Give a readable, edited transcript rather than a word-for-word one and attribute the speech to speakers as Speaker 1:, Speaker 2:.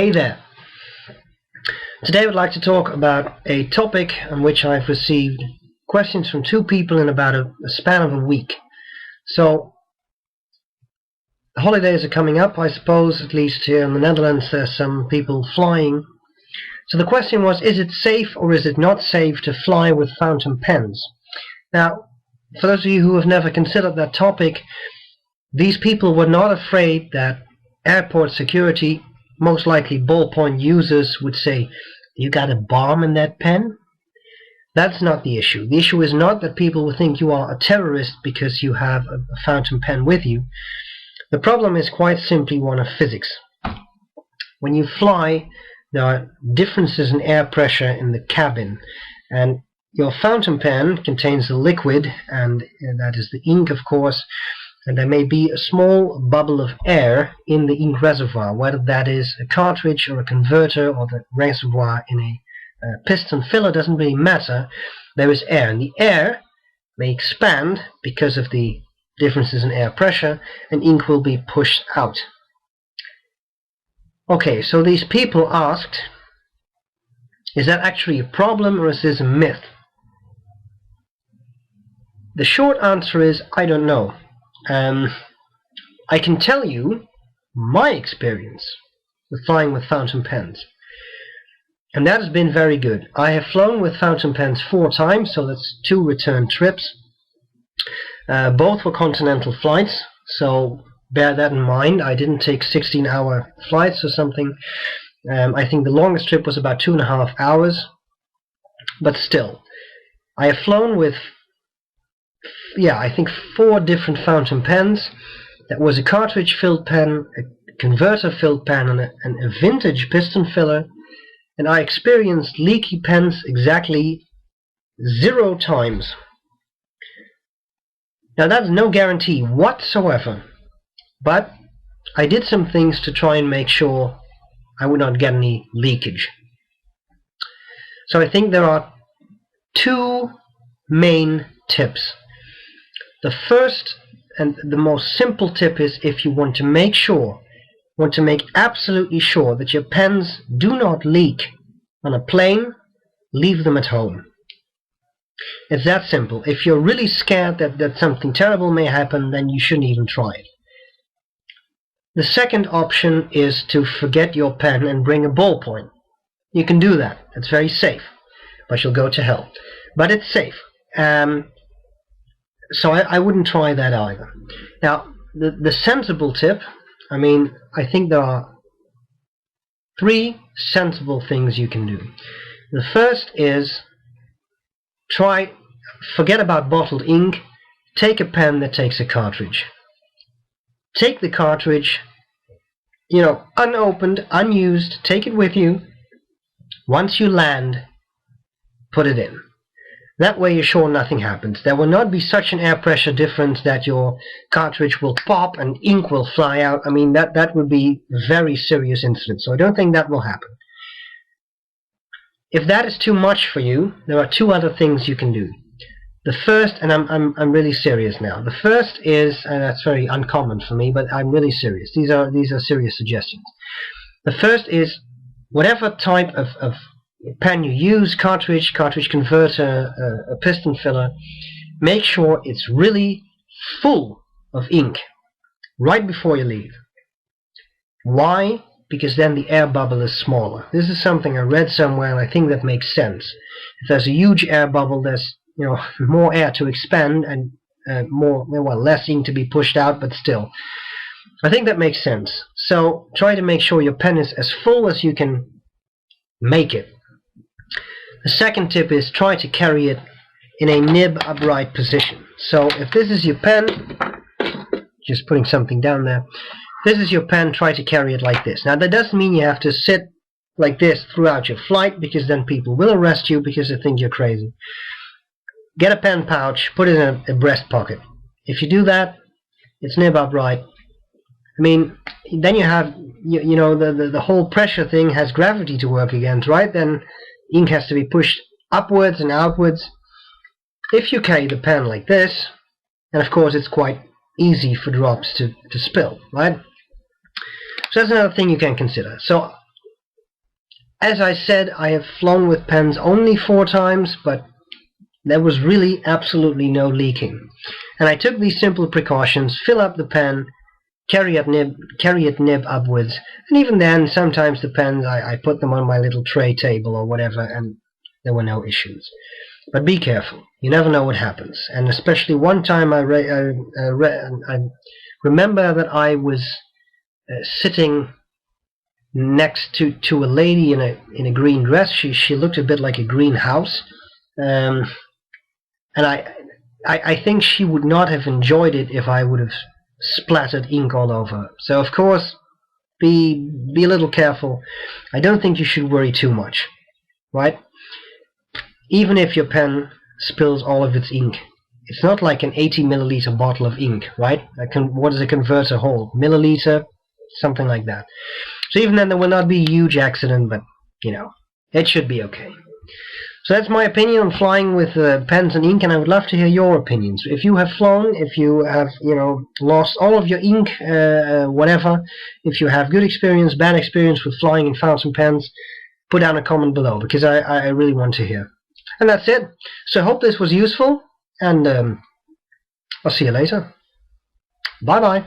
Speaker 1: Hey there! Today I would like to talk about a topic on which I've received questions from two people in about a span of a week. So, the holidays are coming up, I suppose, at least here in the Netherlands there's some people flying. So the question was, is it safe or is it not safe to fly with fountain pens? Now, for those of you who have never considered that topic, these people were not afraid that airport security, most likely ballpoint users, would say, "You got a bomb in that pen?" That's not the issue. The issue is not that people will think you are a terrorist because you have a fountain pen with you. The problem is quite simply one of physics. When you fly, there are differences in air pressure in the cabin, and your fountain pen contains the liquid, and that is the ink, of course, and there may be a small bubble of air in the ink reservoir, whether that is a cartridge or a converter or the reservoir in a piston filler, doesn't really matter. There is air, and the air may expand because of the differences in air pressure, and ink will be pushed out. Okay, so these people asked, is that actually a problem or is this a myth? The short answer is, I don't know. I can tell you my experience with flying with fountain pens, and that has been very good. I have flown with fountain pens 4 times, so that's 2 return trips. Both were continental flights, so bear that in mind. I didn't take 16-hour flights or something. I think the longest trip was about 2.5 hours, but still. I have flown with, I think 4 different fountain pens. That was a cartridge-filled pen, a converter-filled pen, and a vintage piston filler. And I experienced leaky pens exactly 0 times. Now that's no guarantee whatsoever, but I did some things to try and make sure I would not get any leakage. So I think there are 2 main tips. The first and the most simple tip is, if you want to make absolutely sure that your pens do not leak on a plane, leave them at home. It's that simple. If you're really scared that something terrible may happen, then you shouldn't even try it. The second option is to forget your pen and bring a ballpoint. You can do that. It's very safe, but you'll go to hell. But it's safe. So I wouldn't try that either. Now, the sensible tip, I think there are 3 sensible things you can do. The first is forget about bottled ink. Take a pen that takes a cartridge. Take the cartridge, unopened, unused, take it with you. Once you land, put it in. That way you're sure nothing happens. There will not be such an air pressure difference that your cartridge will pop and ink will fly out. That would be a very serious incident, so I don't think that will happen. If that is too much for you, there are 2 other things you can do. The first, and I'm really serious now. The first is, and that's very uncommon for me, but I'm really serious. These are serious suggestions. The first is, whatever type of pen you use, cartridge converter, a piston filler, make sure it's really full of ink right before you leave. Why? Because then the air bubble is smaller. This is something I read somewhere, and I think that makes sense. If there's a huge air bubble, there's more air to expand and less ink to be pushed out, but still. I think that makes sense. So try to make sure your pen is as full as you can make it. The second tip is try to carry it in a nib upright position. So if this is your pen, just putting something down there, this is your pen, try to carry it like this. Now that doesn't mean you have to sit like this throughout your flight, because then people will arrest you because they think you're crazy. Get a pen pouch, put it in a breast pocket. If you do that, it's nib upright. Then you have, the whole pressure thing has gravity to work against, right? Then ink has to be pushed upwards and outwards. If you carry the pen like this, and of course it's quite easy for drops to spill, right? So that's another thing you can consider. So As I said, I have flown with pens only 4 times, but there was really absolutely no leaking. And I took these simple precautions: fill up the pen, carry it nib upwards, and even then, sometimes the pens, I put them on my little tray table or whatever, and there were no issues. But be careful, you never know what happens. And especially one time I remember that I was sitting next to a lady in a green dress. She looked a bit like a greenhouse, and I think she would not have enjoyed it if I would have splattered ink all over her. So of course, be a little careful. I don't think you should worry too much, right? Even if your pen spills all of its ink, it's not like an 80 milliliter bottle of ink, right? What does a converter hold? Milliliter, something like that. So even then, there will not be a huge accident, but it should be okay. So that's my opinion on flying with pens and ink, and I would love to hear your opinions. If you have flown, if you have lost all of your ink, whatever, if you have good experience, bad experience with flying and fountain pens, put down a comment below, because I really want to hear. And that's it. So I hope this was useful, and I'll see you later. Bye bye.